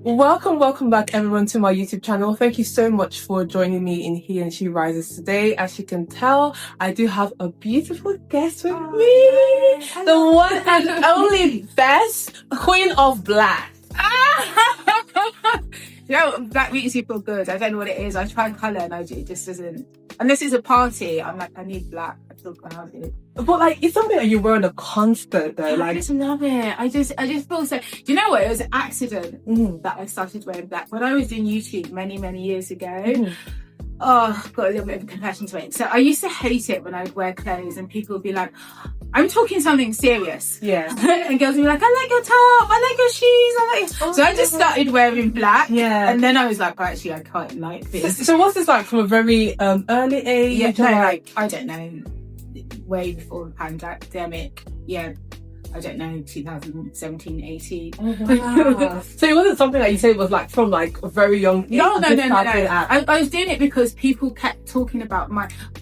Welcome back everyone to my YouTube channel. Thank you so much for joining me in He and She Rises today. As you can tell, I do have a beautiful guest with me. The one and only Bess, Queen of Black. You know, black makes you feel good. I don't know what it is. I try colour and it just doesn't. Unless it's a party, I'm like, I need black. I feel grounded. But like, it's something that you wear on a concert though. I just love it. I just feel so. Do you know what? It was an accident that I started wearing black when I was doing YouTube many years ago. Oh, I've got a little bit of a confession to make. So I used to hate it when I would wear clothes and people would be like, I'm talking something serious. Yeah. And girls would be like, I like your top, I like your shoes, So I just started wearing black. Yeah. And then I was like, oh, actually, I quite like this. So what's this like from a very early age? Yeah, no, like, I don't know, way before the pandemic. Yeah. I don't know, 2017, 18. Oh, wow. So it wasn't something that you said was like from like a very young age? No. I was doing it because people kept talking about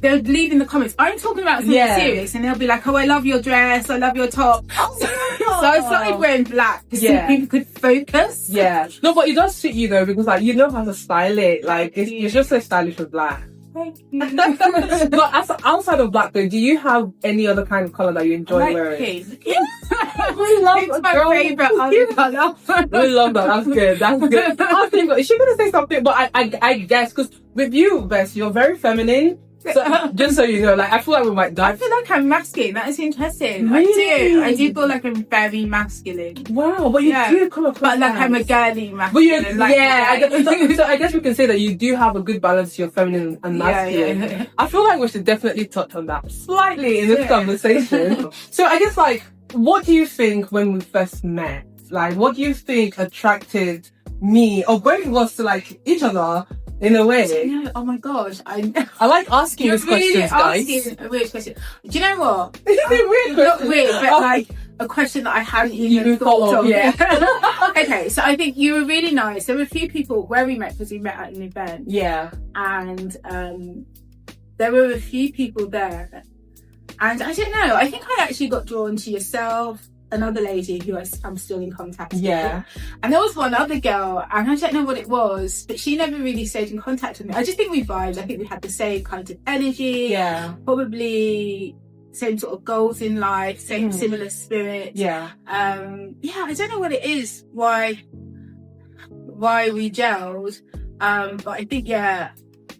they would leave in the comments, I'm talking about something serious, and they'll be like, oh, I love your dress, I love your top. So I started wearing black so people could focus. Yeah. No, but it does suit you though, because like you know how to style it. Like it's just so stylish with black. Thank you. But outside of black though, do you have any other kind of colour that you enjoy wearing? Pink. We love it's my favourite other colour. We love that. That's good. That's good. I was thinking, is she gonna say something? But I guess because with you, Bess, you're very feminine. So just so you know, like I feel like we might die. I feel like I'm masculine. That is interesting. Really? I do feel like I'm very masculine. Wow, but you do come across, but like I'm a girly masculine. But so I guess we can say that you do have a good balance. You're feminine and masculine. Yeah. I feel like we should definitely touch on that slightly in this conversation. So I guess like, what do you think when we first met? Like, what do you think attracted me, or both of us, to like each other? In a way. Yeah, oh my gosh. I like asking these questions, guys. You're asking a weird question. Do you know what? It's a weird question. Not weird, but like a question that I hadn't even thought of. Yeah. Okay, so I think you were really nice. There were a few people where we met because we met at an event. Yeah. And there were a few people there. And I don't know, I think I actually got drawn to yourself, another lady who I'm still in contact with. And there was one other girl, and I don't know what it was, but she never really stayed in contact with me. I just think we vibed. I think we had the same kind of energy. Yeah. Probably same sort of goals in life, similar spirit. Yeah. I don't know what it is, why we gelled. But I think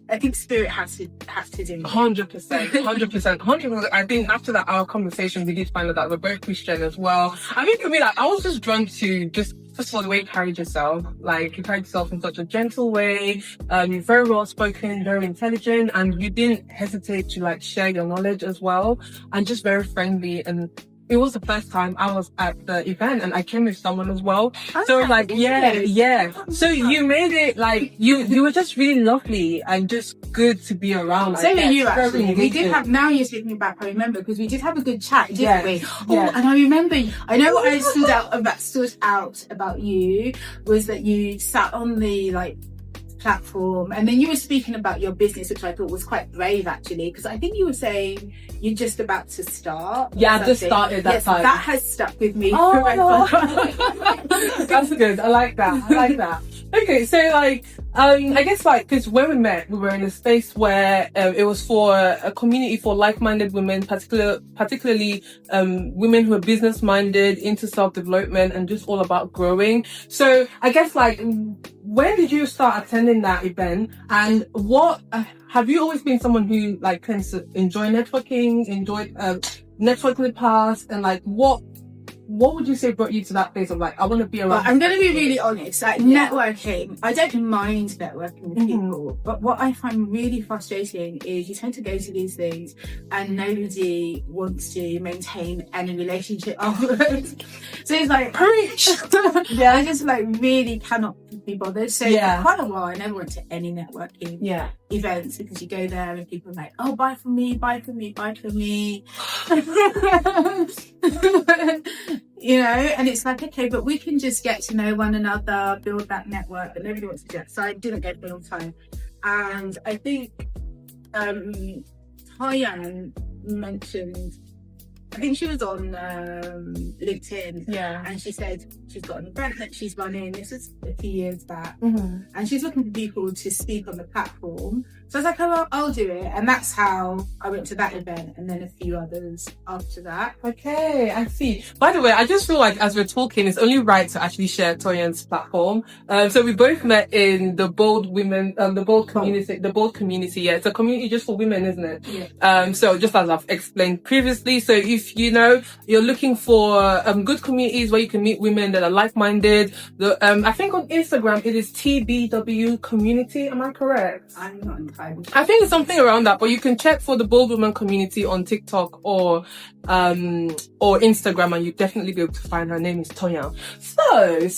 I think spirit has to do it. 100%. I think after that, our conversation, we did find out that we're both Christian as well. I mean, for me, like, I was just drawn to just, first of all, the way you carried yourself. Like, you carried yourself in such a gentle way. You're very well spoken, very intelligent, and you didn't hesitate to like share your knowledge as well. And just very friendly. And it was the first time I was at the event, and I came with someone as well. So like, yeah. So you made it like, you were just really lovely and just good to be around. So were you actually. We did have, now you're speaking back, I remember, because we did have a good chat, didn't we? Oh, and I remember, I know what stood out about you was that you sat on the like platform, and then you were speaking about your business, which I thought was quite brave actually, because I think you were saying you're just about to start. I just started that time. That has stuck with me. That's good. I like that. Okay, so like I guess like, because when we met, we were in a space where it was for a community for like-minded women, particularly women who are business-minded, into self-development, and just all about growing. So I guess like, when did you start attending that event, and what have you always been someone who like tends to enjoy networking, networking in the past, and like what would you say brought you to that place of like, I want to be around? I'm going to be really honest, like networking, I don't mind networking with people, but what I find really frustrating is you tend to go to these things and nobody wants to maintain any relationship afterwards. So it's like, preach! I just like really cannot be bothered. So for quite a while I never went to any networking events, because you go there and people are like, oh, buy from me. You know, and it's like, okay, but we can just get to know one another, build that network, but nobody wants to do it. So I didn't go for a long time. And I think Tyann mentioned I think she was on LinkedIn. Yeah. And she said she's got an event that she's running. This was a few years back. Mm-hmm. And she's looking for people to speak on the platform. So I was like, oh, well, I'll do it. And that's how I went to that event, and then a few others after that. Okay, I see. By the way, I just feel like as we're talking, it's only right to actually share Toyan's platform. So we both met in the Bold Women, the Bold community. Yeah, it's a community just for women, isn't it? Yeah. So just as I've explained previously, so if you know you're looking for good communities where you can meet women that are like-minded, I think on Instagram it is TBW Community. Am I correct? I'm not entirely. I think it's something around that, but you can check for the Bold Women community on TikTok or Instagram, and you definitely be able to find her name is Toya. So.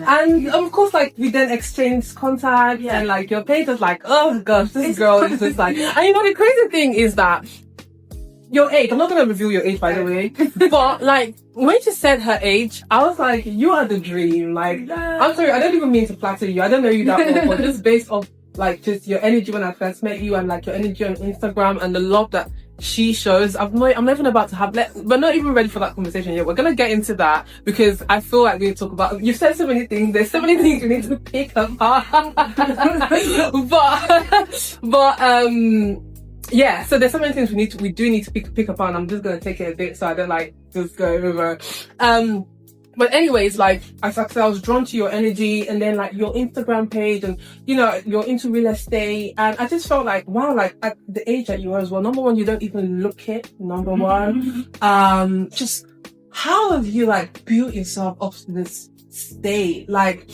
And of course, like, we then exchanged contact, and like your page was like, oh gosh, this girl is just like, and you know, the crazy thing is that your age, I'm not going to reveal your age, by the way, but like, when she said her age, I was like, you are the dream. Like, I'm sorry, I don't even mean to flatter you. I don't know you that well, but just based off like just your energy when I first met you, and like your energy on Instagram and the love that she shows, I'm not even about to have, we're not even ready for that conversation yet. We're going to get into that because I feel like we need to talk about, you've said so many things, there's so many things we need to pick apart. Yeah, so there's so many things we do need to pick apart, and I'm just going to take it a bit so I don't like just go over. But anyways, like, as I said, I was drawn to your energy, and then like your Instagram page, and you know, you're into real estate, and I just felt like, wow, like at the age that you are as well, number one, you don't even look it, number one. Just how have you like built yourself up to this state? Like,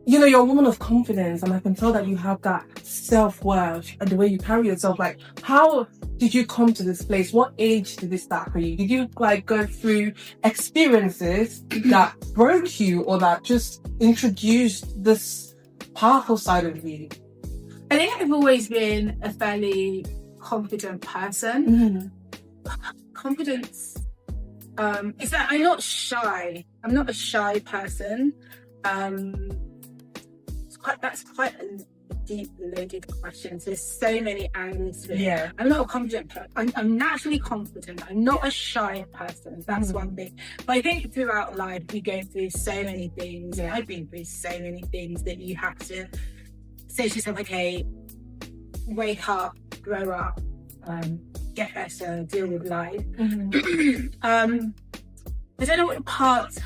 you know, you're a woman of confidence, and I can tell that you have that self-worth and the way you carry yourself. Like, how did you come to this place? What age did this start for you? Did you like go through experiences that broke you, or that just introduced this powerful side of you? I think I've always been a fairly confident person. Confidence is that I'm not shy. I'm not a shy person. That's quite a deep, loaded question. So there's so many angles to it. Yeah. I'm not a confident person. I'm naturally confident. I'm not a shy person. That's one thing. But I think throughout life, we go through so many things. Yeah. I've been through so many things that you have to say to yourself, okay, wake up, grow up, get better, deal with life. I don't know what part.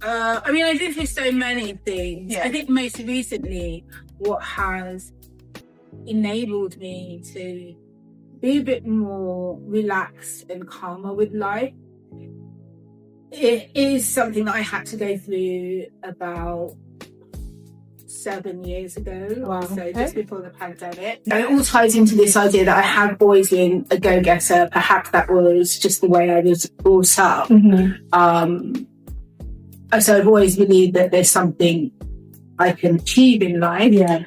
I mean, I did through so many things. Yeah. I think most recently, what has enabled me to be a bit more relaxed and calmer with life, it is something that I had to go through about 7 years ago. Wow. So just before the pandemic. And it all ties into this idea that I have always been a go-getter. Perhaps that was just the way I was brought up. So I've always believed that there's something I can achieve in life. Yeah.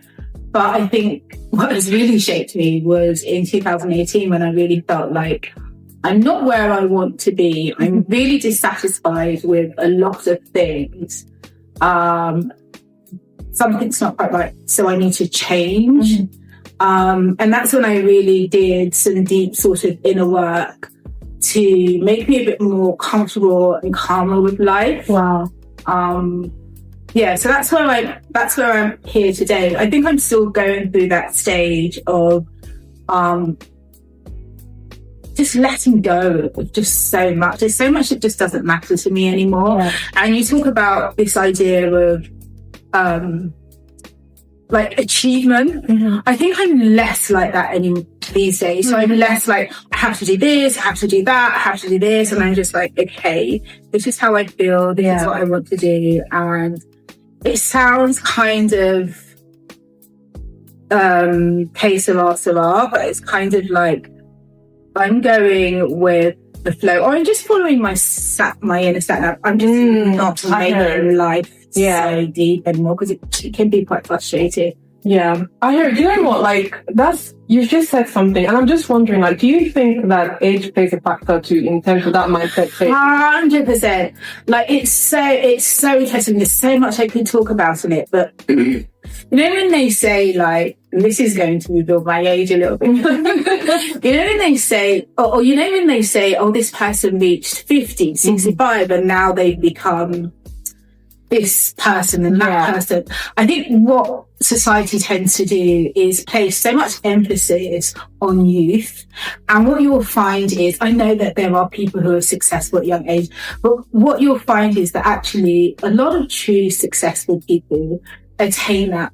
But I think what has really shaped me was in 2018, when I really felt like I'm not where I want to be. I'm really dissatisfied with a lot of things. Something's not quite right, so I need to change. And that's when I really did some deep sort of inner work to make me a bit more comfortable and calmer with life. Wow. Yeah, so that's where I'm here today. I think I'm still going through that stage of just letting go of just so much. There's so much that just doesn't matter to me anymore. Yeah. And you talk about this idea of like achievement. I think I'm less like that these days. So I'm less like, I have to do this, I have to do that, I have to do this. And I'm just like, okay, this is how I feel. This is what I want to do. And it sounds kind of que sera, but it's kind of like I'm going with the flow, or I'm just following my inner sat. I'm just not making life so deep anymore, because it can be quite frustrating. Yeah, I hear. Do you know what? Like, you just said something, and I'm just wondering, like, do you think that age plays a factor too in terms of that mindset? 100%. Like, it's so interesting. There's so much I could talk about in it, but you know when they say like and this is going to reveal my age a little bit. You know when they say, oh, this person reached 50, 65, and now they've become this person and that person. I think what society tends to do is place so much emphasis on youth. And what you'll find is, I know that there are people who are successful at young age, but what you'll find is that actually a lot of true successful people attain that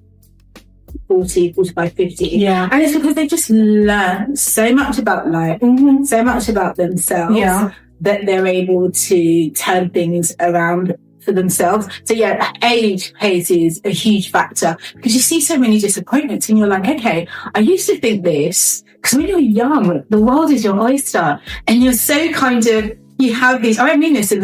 40, 45, 50. Yeah. And it's because they just learn so much about life, so much about themselves, that they're able to turn things around for themselves. So age plays a huge factor, because you see so many disappointments and you're like, okay, I used to think this, because when you're young, the world is your oyster, and you're so kind of, you have these, I don't mean this in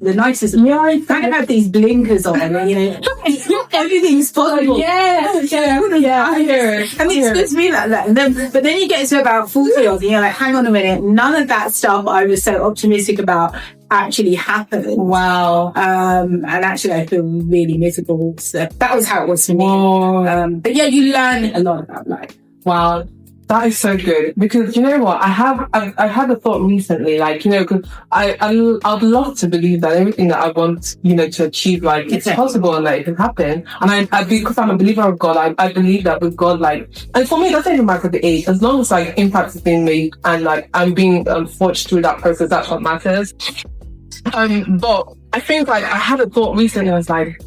the nicest, I kind of have these blinkers on, everything's possible. I hear it. And it's supposed to be like that. But then you get to about 40 odd and you're like, hang on a minute, none of that stuff I was so optimistic about actually happened. Wow. And actually I feel really miserable. So that was how it was for me. But you learn a lot about life. Wow. That is so good, because you know what, I've had a thought recently, like, you know, because I'd love to believe that everything that I want, you know, to achieve, like, it's possible and that it can happen. And I because I'm a believer of God, I believe that with God, like, and for me, it doesn't even matter the age, as long as like impact is being made and like I'm being forged through that process, that's what matters. But I think like I had a thought recently, I was like,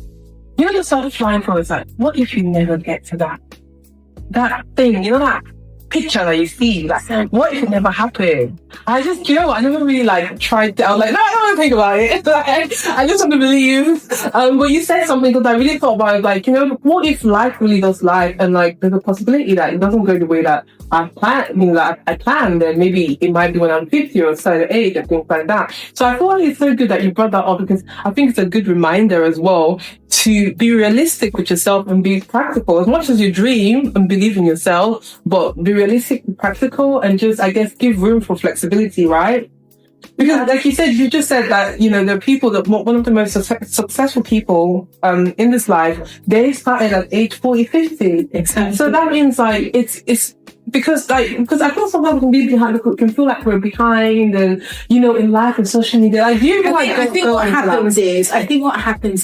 you know, the sort of flying for is like, what if you never get to that thing, you know, that picture that you see, like, what if it never happened? I just, you know what, I never really like tried to, I was like, no, I don't want to think about it. Like, I just want to believe. But you said something, because I really thought about it, like, you know, what if life really does life, and like there's a possibility that it doesn't go the way that I planned, and maybe it might be when I'm 50 or a certain age and things like that. So I thought it's so good that you brought that up, because I think it's a good reminder as well to be realistic with yourself and be practical. As much as you dream and believe in yourself, but be realistic and practical, and just, I guess, give room for flexibility, right? Because like you said, you just said that, you know, the people that, one of the most successful people in this life, they started at age 40, 50. Exactly. So that means like it's because I feel sometimes can feel like we're behind, and you know, in life and social media. Like, I think what happens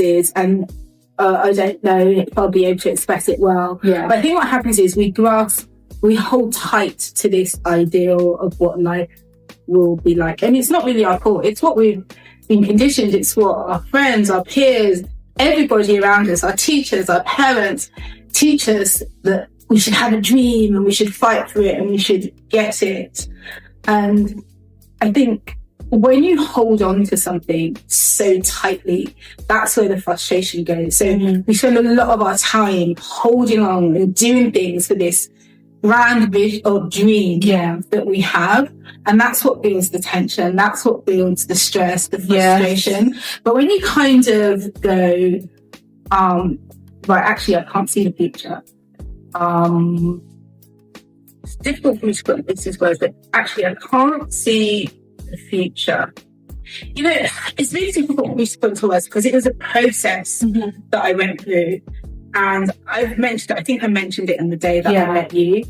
is, and I don't know if I'll be able to express it well. Yeah. But I think what happens is we hold tight to this ideal of what life will be like, and it's not really our fault. It's what we've been conditioned. It's what our friends, our peers, everybody around us, our teachers, our parents teach us, that we should have a dream and we should fight for it and we should get it. And I think when you hold on to something so tightly, that's where the frustration goes. So we spend a lot of our time holding on and doing things for this grand vision or dream that we have, and that's what builds the tension, that's what builds the stress, the frustration. But when you kind of go, right, actually I can't see the future, it's difficult for me to put this as words, but actually I can't see the future. You know, it's really difficult for me to put into words, because it was a process that I went through. And I think I mentioned it on the day that I met you.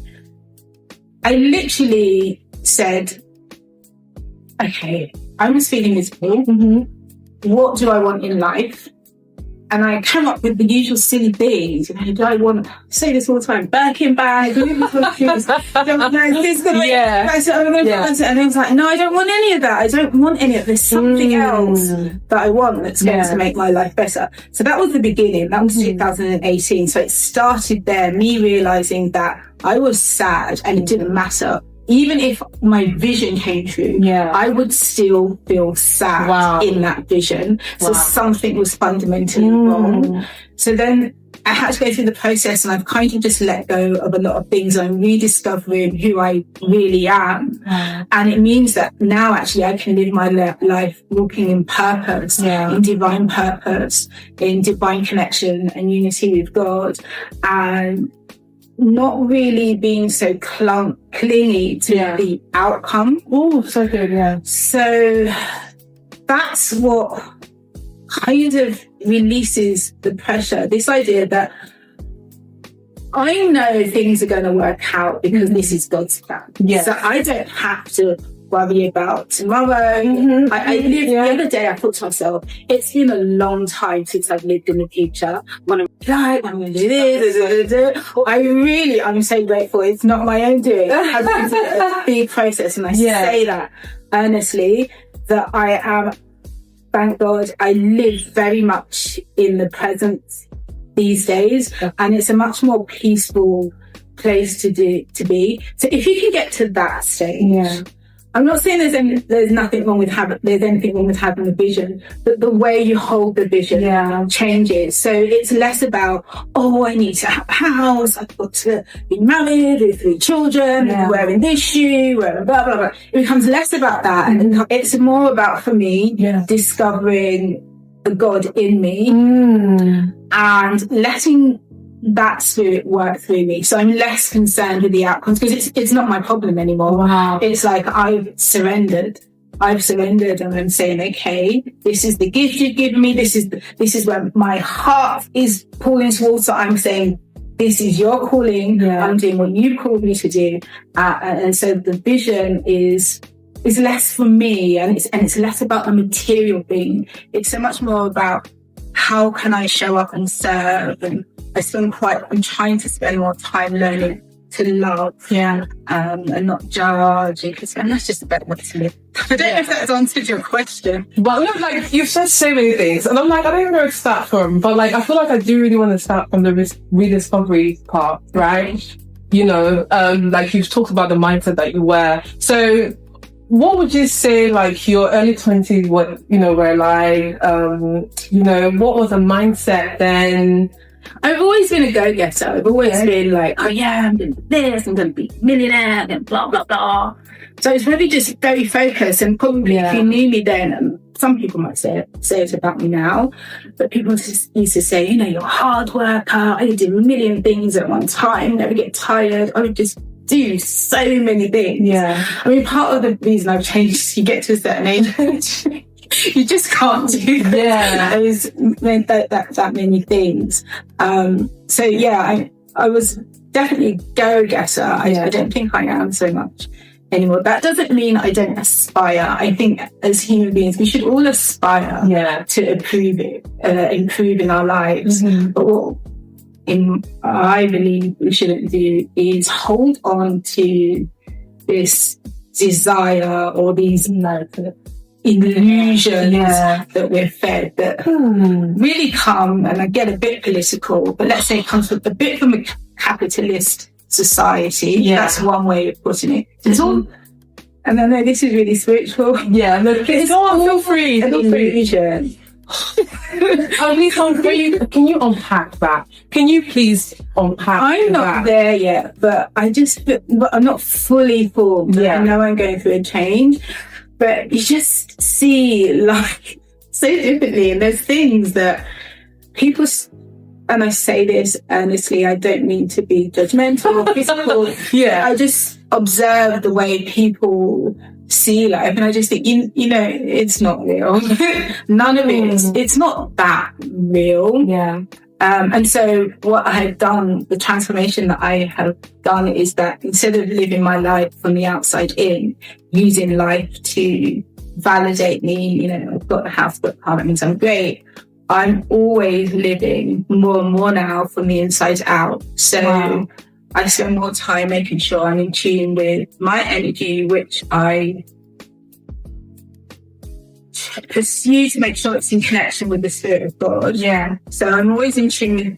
I literally said, okay, I was feeling miserable. What do I want in life? And I came up with the usual silly things. You know, do I want, I say this all the time, Birkin bag, and I was like, no, I don't want any of that. I don't want any of it. There's something else that I want that's going to make my life better. So that was the beginning. That was 2018. So it started there, me realizing that I was sad and it didn't matter. Even if my vision came true, I would still feel sad in that vision. So something was fundamentally wrong. So then I had to go through the process, and I've kind of just let go of a lot of things. I'm rediscovering who I really am. And it means that now actually I can live my life walking in purpose, in divine purpose, in divine connection and unity with God, and not really being so clingy to the outcome. Oh, so good, So that's what kind of releases the pressure. This idea that I know things are going to work out because this is God's plan. Yes. So I don't have to worry about tomorrow. I lived the other day, I thought to myself, it's been a long time since I've lived in the future. I'm going to do this. I'm so grateful. It's not my own doing. It has been a big process, and I say that earnestly, that I am, thank God, I live very much in the present these days, and it's a much more peaceful place to be. So if you can get to that stage, I'm not saying there's nothing wrong with anything wrong with having a vision, but the way you hold the vision changes. So it's less about, I need to have a house, I've got to be married with 3 children, wearing this shoe, wearing blah, blah, blah. It becomes less about that. And it's more about, for me, discovering the God in me and letting that spirit work through me. So I'm less concerned with the outcomes, because it's not my problem anymore. Wow. It's like I've surrendered and I'm saying, okay, this is the gift you've given me. This is where my heart is pulling towards. So I'm saying, this is your calling. I'm doing what you called me to do. And so the vision is less for me, and it's less about the material thing. It's so much more about, how can I show up and serve? And I'm trying to spend more time learning to love, and not judge, and that's just a better way to live. I don't know if that's answered your question. But look, like, you've said so many things, and I'm like, I don't even know where to start from, but like, I feel like I do really want to start from the rediscovery part, right? You know, like you've talked about the mindset that you wear. So what would you say, like, your early 20s, were like, what was the mindset then? I've always been a go-getter. I've always been like, I'm going to do this, I'm going to be a millionaire, I'm going to blah, blah, blah. So it's really just very focused, and probably if you knew me then, and some people might say it about me now, but people used to say, you're a hard worker, I do a million things at one time, never get tired, I would just do so many things. I mean, part of the reason I've changed is you get to a certain age, you just can't do that many things. I was definitely go-getter. I don't think I am so much anymore. That doesn't mean I don't aspire. I think as human beings, we should all aspire to improve in our lives. But what I believe we shouldn't do is hold on to this desire or these illusions that we're fed that really come, and I get a bit political, but let's say it comes a bit from a capitalist society. That's one way of putting it. It's all, and I know this is really spiritual. It's all, feel free. Illusion. Can you unpack that? Can you please unpack I'm not there yet, but I'm not fully formed. I know I'm going through a change, but you just see life so differently, and there's things that people, and I say this earnestly, I don't mean to be judgmental or critical. I just observe the way people see life, and I just think, it's not real. None of it's not that real. And so what I have done, the transformation that I have done, is that instead of living my life from the outside in, using life to validate me, I've got a house, got a car, that means I'm great. I'm always living more and more now from the inside out. So I spend more time making sure I'm in tune with my energy, which I pursue to make sure it's in connection with the Spirit of God. So I'm always in tune with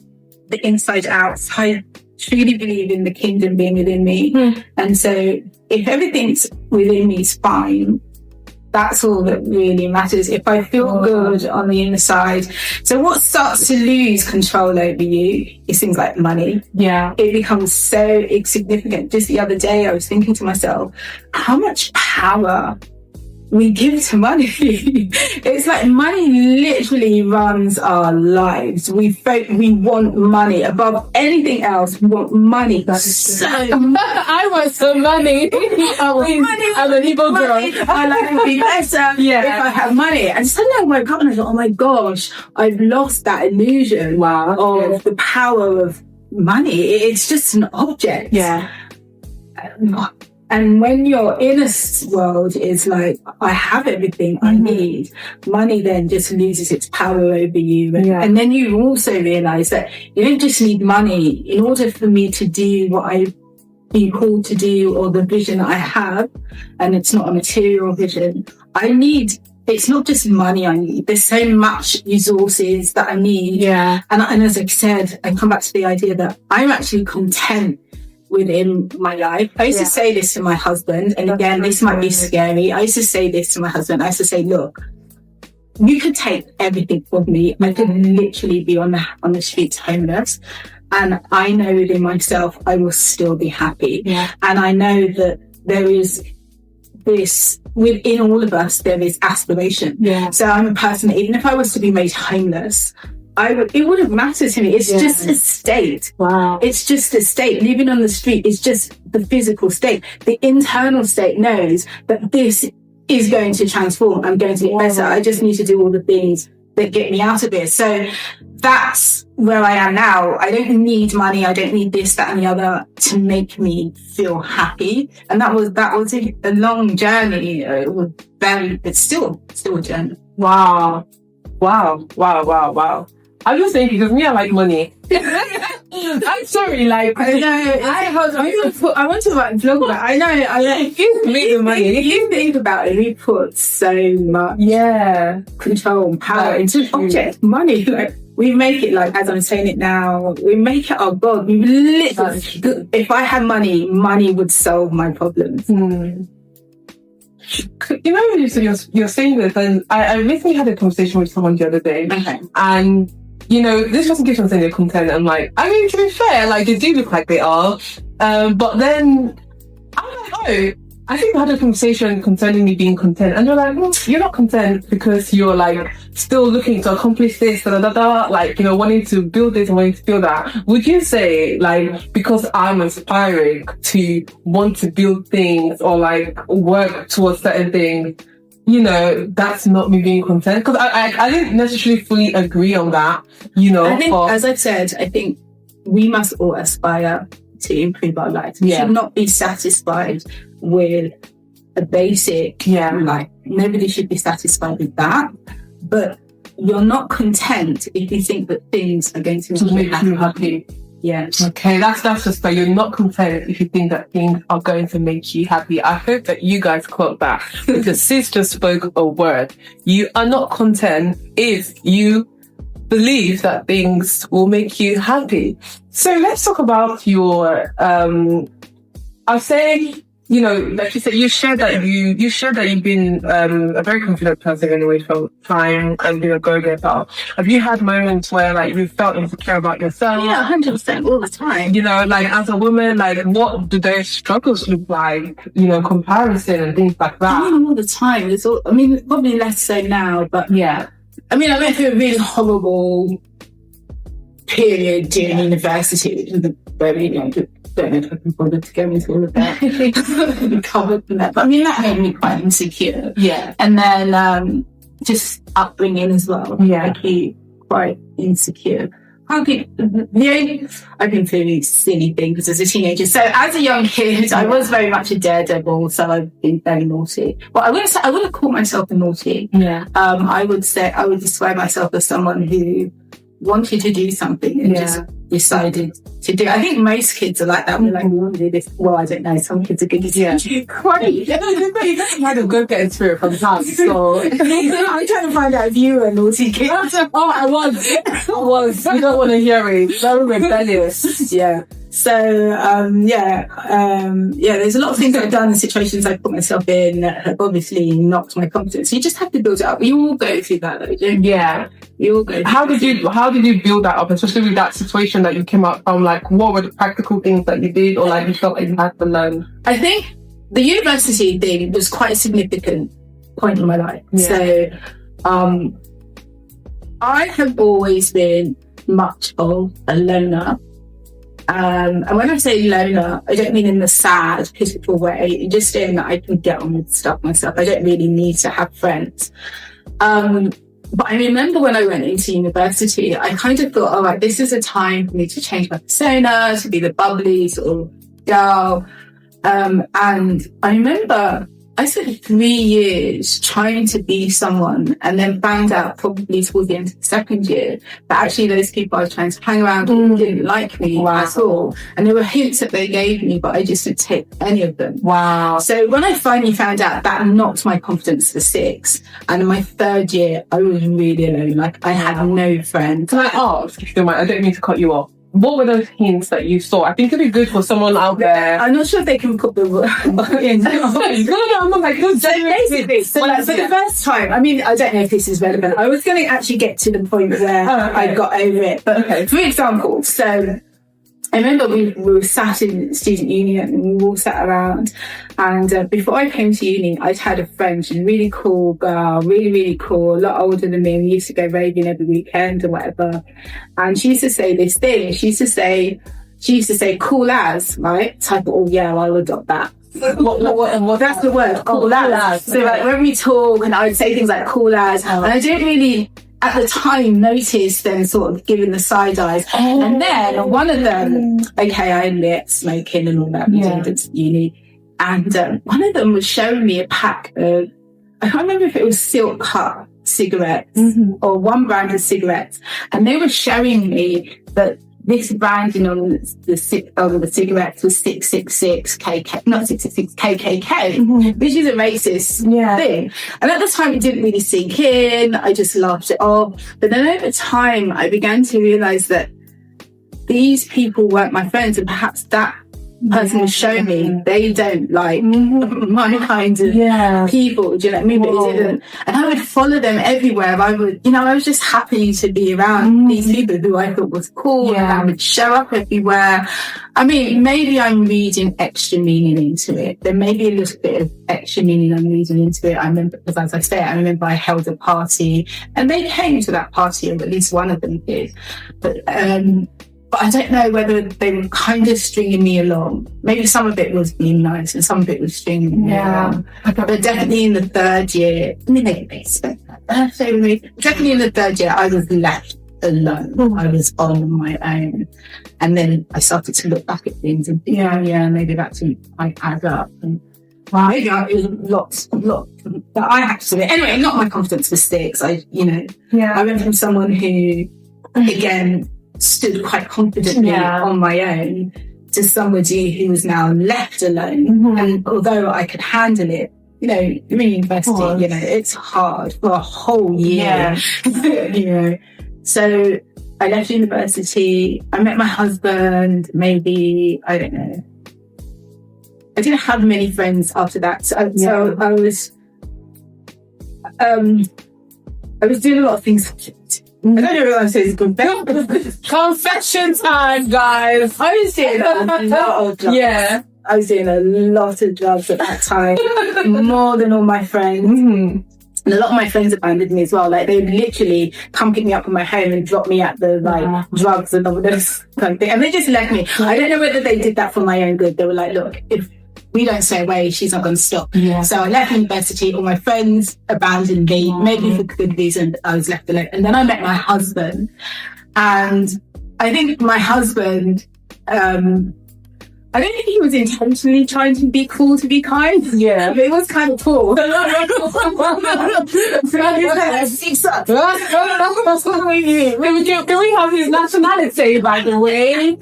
the inside out. So I truly believe in the kingdom being within me. And so if everything's within me is fine, that's all that really matters. If I feel good on the inside. So what starts to lose control over you is things like money. It becomes so insignificant. Just the other day, I was thinking to myself, how much power we give to money. It's like money literally runs our lives. We want money above anything else. We want money. I want some money. I'm an evil girl. My life would be better if I had money. And suddenly I woke up and I thought, oh my gosh, I've lost that illusion of the power of money. It's just an object. Yeah. And when your inner world is like, I have everything I need, money then just loses its power over you. And then you also realize that you don't just need money in order for me to do what I've been called to do, or the vision I have. And it's not a material vision. It's not just money I need. There's so much resources that I need. Yeah. And as I said, I come back to the idea that I'm actually content within my life. I used to say this to my husband, and again, this might be scary. I used to say this to my husband. I used to say, look, you could take everything from me. I could literally be on the streets homeless. And I know within myself, I will still be happy. Yeah. And I know that there is this, within all of us, there is aspiration. Yeah. So I'm a person, even if I was to be made homeless, it wouldn't matter to me. It's just a state. Wow. It's just a state. Living on the street is just the physical state. The internal state knows that this is going to transform. I'm going to get better. I just need to do all the things that get me out of it. So that's where I am now. I don't need money. I don't need this, that, and the other to make me feel happy. And that was a long journey. It's still a journey. Wow. I'm just thinking, because me, I like money. I'm sorry, like I want to write a blog about it. I know. you make the money. If you think about it, we put so much control and power into object money. Like, we make it, like, as I'm saying it now, we make it our God. We literally, if I had money, money would solve my problems. You know, you're saying this, and I recently had a conversation with someone the other day, and you know, this person keeps on saying they're content. I'm like, I mean, to be fair, like, they do look like they are, but then I don't know. I think I had a conversation concerning me being content, and they're like, you're not content because you're like still looking to accomplish this, like, you know, wanting to build this and wanting to build that. Would you say, like, because I'm aspiring to want to build things or like work towards certain things, you know, that's not me being content? Because I didn't necessarily fully agree on that, you know. I think, as I've said, I think we must all aspire to improve our lives. We should not be satisfied with a basic life. Nobody should be satisfied with that. But you're not content if you think that things are going to make you happy. Yeah. Okay, that's just that you're not content if you think that things are going to make you happy. I hope that you guys caught that, because sis just spoke a word. You are not content if you believe that things will make you happy. So let's talk about your I'll say, you know, like you said, you shared that you've been a very confident person in a way for time and been a go-getter. Have you had moments where, like, you felt insecure about yourself? Yeah, 100%, all the time. You know, like, as a woman, like, what do those struggles look like? You know, comparison and things like that. I mean, all the time. Probably less so now, but yeah. I mean, I went through a really horrible period during university, which was very, you know, don't know if I can bother to go into all of that. Recovered from that. But I mean, that made me quite insecure. Yeah. And then just upbringing as well. Yeah. Quite insecure. I've been through silly things as a teenager. So as a young kid, I was very much a daredevil. So I've been very naughty. Well, I wouldn't call myself a naughty. Yeah. I would describe myself as someone who wanted to do something and just decided to do it. I think most kids are like that. We're like, we want to do this. Well, I don't know. Some kids are good. Great. You kind of go-getting spirit from time. So I'm trying to find out if you were a naughty kid. I was. You don't want to hear it. Very rebellious. Yeah. So, there's a lot of things I've done in situations I put myself in that have obviously knocked my confidence. You just have to build it up. You all go through that, though, don't you? Yeah. You all go through How did you build that up, especially with that situation that you came out from? Like, what were the practical things that you did, or like you felt like you had to learn? I think the university thing was quite a significant point in my life. Yeah. So, I have always been much of a loner. And when I say loner, I don't mean in the sad, pitiful way, just in that I can get on with stuff myself. I don't really need to have friends. But I remember when I went into university, I kind of thought, all right, this is a time for me to change my persona, to be the bubbly sort of girl. And I remember I spent 3 years trying to be someone, and then found out probably towards the end of the second year that actually those people I was trying to hang around with didn't like me at all. And there were hints that they gave me, but I just didn't take any of them. Wow. So when I finally found out, that knocked my confidence to 6. And in my 3rd year, I was really alone. Like, I had no friends. Can I ask, if you don't mind, I don't mean to cut you off. What were those hints that you saw? I think it'd be good for someone out there. I'm not sure if they can put the in. I'm not like, So basically, for the first time, I mean, I don't know if this is relevant. I was going to actually get to the point where I got over it. But for example, so I remember we were sat in student union and we all sat around. And before I came to uni, I'd had a friend, she's a really cool girl, really, really cool, a lot older than me. We used to go raving every weekend or whatever. And she used to say this thing. She used to say, cool as, right? So I thought, oh yeah, I'll adopt that. What that's the word, cool as. So like when we talk, and I would say things like cool as, and I didn't really at the time notice them sort of giving the side eyes. And then one of them, okay, I lit smoking and all that at uni. And one of them was showing me a pack of, I can't remember if it was Silk Cut cigarettes or one brand of cigarettes. And they were showing me that this branding on the cigarettes was 666 KK, not 666 KKK, which is a racist thing. And at the time, it didn't really sink in. I just laughed it off. But then over time, I began to realize that these people weren't my friends, and perhaps that person was showing me they don't like my kind of people. Do you know what I mean? But it didn't. And I would follow them everywhere. I was just happy to be around these people who I thought was cool, and I would show up everywhere. I mean, maybe I'm reading extra meaning into it. There may be a little bit of extra meaning I'm reading into it. I remember, because as I say, I remember I held a party and they came to that party, or at least one of them did. But I don't know whether they were kind of stringing me along. Maybe some of it was being nice and some of it was stringing me along. But definitely in the 3rd year, definitely in the 3rd year, I was left alone. I was on my own. And then I started to look back at things and think, maybe that's like add up. And maybe it was lots that I had to do. Anyway, not my confidence for 6. I went from someone who, again, stood quite confidently on my own to somebody who was now left alone. And although I could handle it, in university, it's hard for a whole year. So I left university, I met my husband, maybe, I don't know. I didn't have many friends after that. So I was doing a lot of things. I don't know what I'm saying. Confession time, guys. I was doing a lot of drugs. I was doing a lot of drugs at that time, more than all my friends. And a lot of my friends abandoned me as well. Like, they would literally come pick me up from my home and drop me at the drugs and all this kind of thing. And they just left me. I don't know whether they did that for my own good. They were like, look, if we don't stay away, she's not going to stop. So I left university. All my friends abandoned me, maybe for good reason. I was left alone. And then I met my husband. And I think my husband, I don't think he was intentionally trying to be cool to be kind. But it was kind of cool. Can we have his nationality, by the way?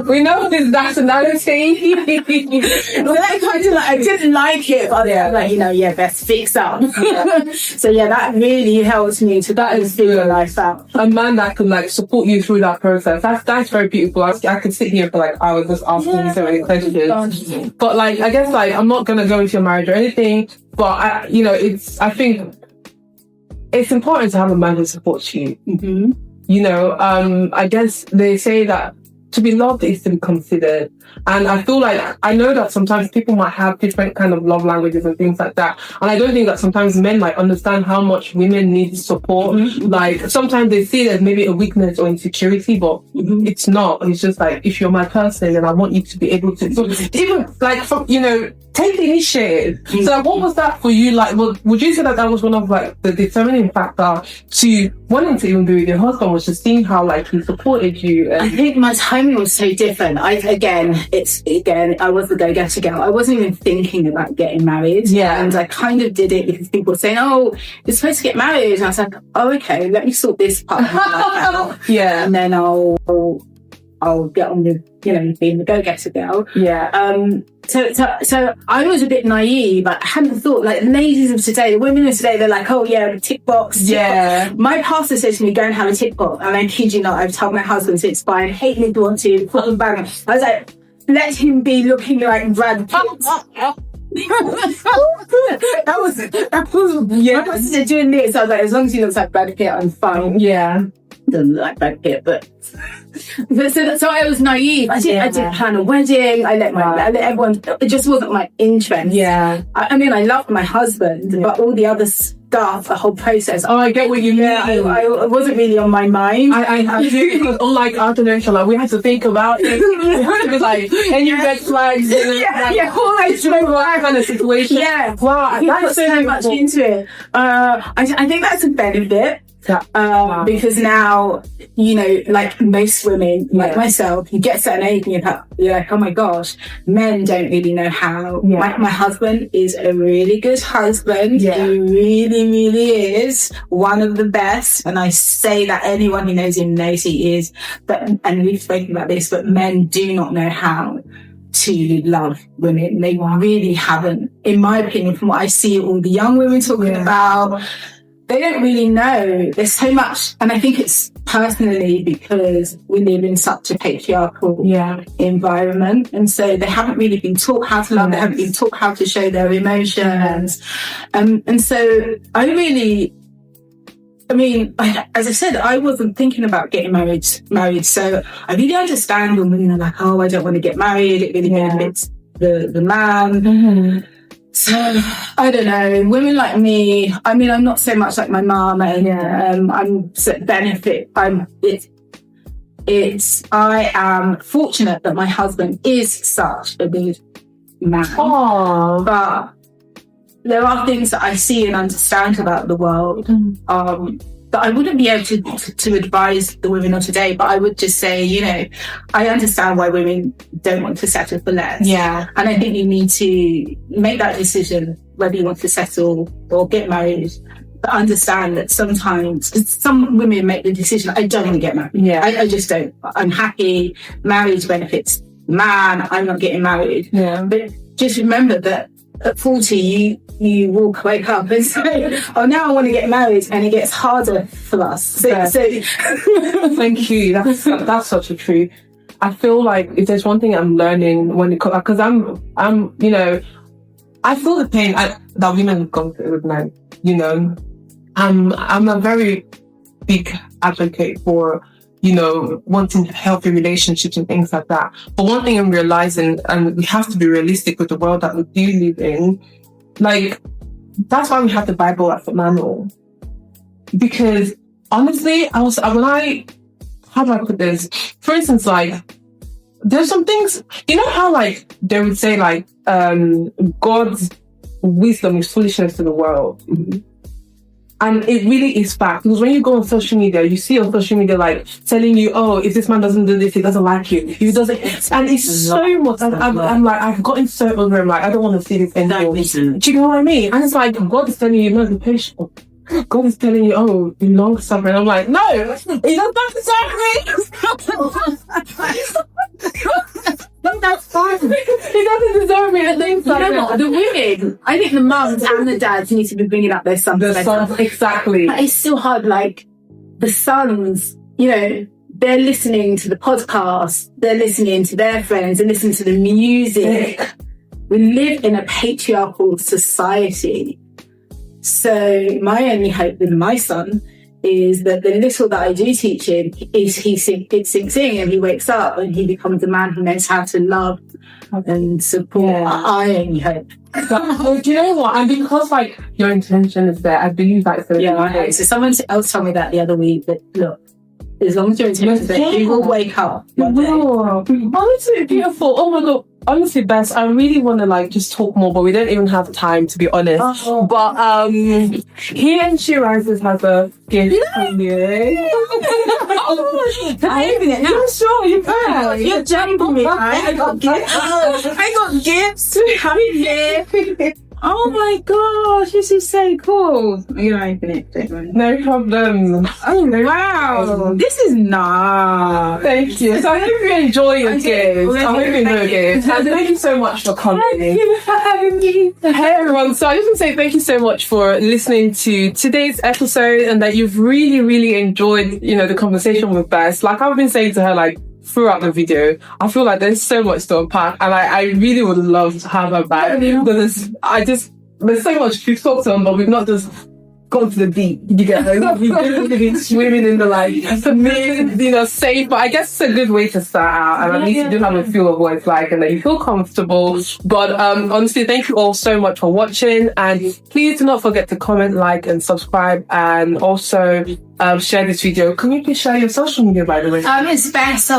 We know his nationality. I didn't like it, but I was like, Bess, fix up. So that really helped me to figure life out. A man that can support you through that process. That's very beautiful. I could sit here for hours just asking you so many questions. But I guess I'm not gonna go into your marriage or anything. But I think it's important to have a man who supports you. I guess they say that to be loved is to be considered. And I feel like, I know that sometimes people might have different kind of love languages and things like that. And I don't think that sometimes men might understand how much women need support. Like, sometimes they see it as maybe a weakness or insecurity, but it's not. It's just like, if you're my person, and I want you to be able to, so even like, take the initiative. So like, what was that for you? Like, would you say that was one of like the determining factor to wanting to even be with your husband, was just seeing how like he supported you? I think my timing was so different. I was the go-getter girl. I wasn't even thinking about getting married. Yeah. And I kind of did it because people were saying, oh, you're supposed to get married. And I was like, oh, okay, let me sort this part of my life out. Yeah. And then I'll get on with, being the go-getter girl. Yeah. So I was a bit naive. I hadn't thought, like, ladies of today, the women of today, they're like, oh yeah, tick box. Yeah. My pastor said to me, go and have a tick box. And I kid you not, I've told my husband since, fine, hate me if you want to, put them back. I was like, let him be looking like Brad Pitt. that was yeah. My pastor said, doing this. I was like, as long as he looks like Brad Pitt, I'm fine. Yeah. Doesn't look like Brad Pitt, but so I was naive. I didn't plan a wedding. I let everyone. It just wasn't my interest. Yeah. I mean, I loved my husband, but all the other stuff, the whole process. Oh, I get what you mean. I wasn't really on my mind. I do, because unlike our generation, like, we had to think about it. We had to be like, any red flags? All that kind of situation. Yeah. Wow. That's so much into it. I think that's a benefit. Because now, like most women, like myself, you get to an age and you're like, oh my gosh, men don't really know how. Yeah. My husband is a really good husband. Yeah. He really, really is one of the best. And I say that anyone who knows him knows he is. And we've spoken about this, but men do not know how to love women. They really haven't, in my opinion, from what I see all the young women talking about. They don't really know. There's so much, and I think it's personally because we live in such a patriarchal environment, and so they haven't really been taught how to love. They haven't been taught how to show their emotions, and so I mean, as I said, I wasn't thinking about getting married. So I really understand when women are like, "Oh, I don't want to get married. It really benefits the man." Mm-hmm. So, I don't know, women like me, I mean, I'm not so much like my mum, and I'm benefit. I am fortunate that my husband is such a good man. Aww. But there are things that I see and understand about the world that I wouldn't be able to advise the women of today, but I would just say, I understand why women don't want to settle for less. Yeah. And I think you need to make that decision whether you want to settle or get married, but understand that sometimes some women make the decision, I don't want to get married. Yeah. I just don't. I'm happy. Marriage benefits the man. I'm not getting married. Yeah. But just remember that at 40, you wake up and say, oh, now I want to get married, and it gets harder for us. So thank you. That's such a truth. I feel like if there's one thing I'm learning when it comes, because I'm I feel the pain that women have gone through with men. I'm a very big advocate for wanting healthy relationships and things like that. But one thing I'm realizing, and we have to be realistic with the world that we do live in, like, that's why we have the Bible as a manual. Because honestly, how do I put this? For instance, like, there's some things, how like they would say like God's wisdom is foolishness to the world. Mm-hmm. And it really is fact, because when you go on social media, you see on social media like telling you, oh, if this man doesn't do this, he doesn't like you. He doesn't, and it's so much. I'm like, I've gotten so over him. Like, I don't want to see this anymore. Do you know what I mean? And it's like God is telling you, no, be patient. God is telling you, oh, be long suffering. I'm like, no, he doesn't deserve me. That's fine. He doesn't deserve me. And things like that. The women, I think the mums and the dads need to be bringing up their sons. Exactly. But it's still hard. Like, the sons, they're listening to the podcast, they're listening to their friends, they're listening to the music. We live in a patriarchal society. So my only hope with my son is that the little that I do teach him is it sinks in, and he wakes up and he becomes a man who knows how to love and support. I only hope. Well, do you know what? And because like your intention is there, I believe that's the I hope. So someone else told me that the other week, that look, as long as your intention is there, you will wake up one day. Honestly, beautiful. Oh my God. Honestly, Bess, I really want to like just talk more, but we don't even have time, to be honest. But he and She Rises has a gift for you. You're sure you can. You're jumping me. I got gifts. I got gifts. Oh my gosh, this is so cool. You're gonna open it, don't worry. No problem. Oh wow, this is nice. Thank you. So I hope you enjoy your gift. I hope you enjoy your gift. And thank you so much for coming. Thank you for having me. Hey everyone, so I just want to say thank you so much for listening to today's episode, and that you've really, really enjoyed, the conversation with Bess. Like I've been saying to her, like, throughout the video, I feel like there's so much to unpack, and I really would love to have her back. There's so much to talk to her, but we've not just gone to the deep. You get we've been swimming in the safe. But I guess it's a good way to start out, and at least you do have a feel of what it's like, and that you feel comfortable. But honestly, thank you all so much for watching, and please do not forget to comment, like, and subscribe, and also share this video. Can you please share your social media, by the way? It's Bess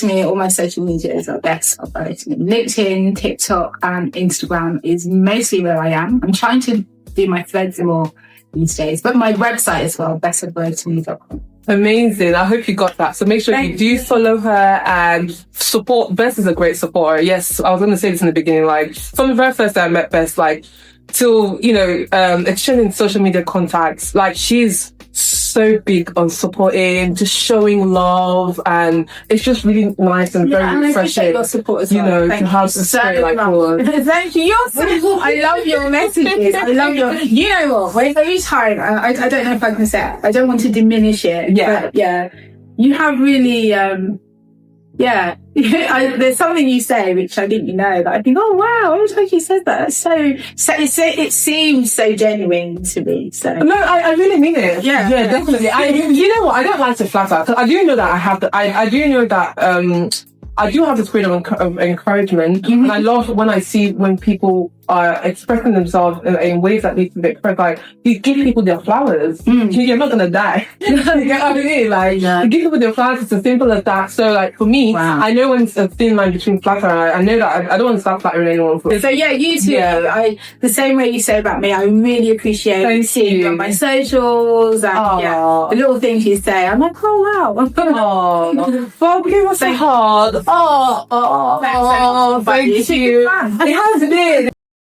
me. All my social media is Bess me. LinkedIn, TikTok, and Instagram is mostly where I am. I'm trying to do my threads more these days, but my website as well, bessadvice.com. Amazing. I hope you got that. So make sure you do follow her and support. Bess is a great supporter. Yes, I was going to say this in the beginning, like from the very first day I met Bess, like till, exchanging social media contacts, like she's so big on supporting, just showing love, and it's just really nice and very refreshing. Your support as well. To have the spirit like yours. Thank you. I love your messages. I love your. You know what? When every time, I don't know if I can say it. I don't want to diminish it. Yeah. But you have really. There's something you say which I didn't know, that I think, oh wow, every time you said that, that's it seems so genuine to me. So no, I really mean it. Yeah, definitely. You know what? I don't like to flatter, because I do know that I do know that I do have this freedom of encouragement, and I love when people are expressing themselves in ways that need to be expressed. Like, you give people their flowers. You're not gonna die. You get what I mean? Like, you give people their flowers. It's as simple as that. So, like, for me, I know when it's a thin line between flatter. I know that I don't want to start flattering anyone. So you too. Yeah. The same way you say about me, I really appreciate seeing you on my socials and the little things you say. I'm like, oh wow. Well, give us a hug. Thank you. It has been.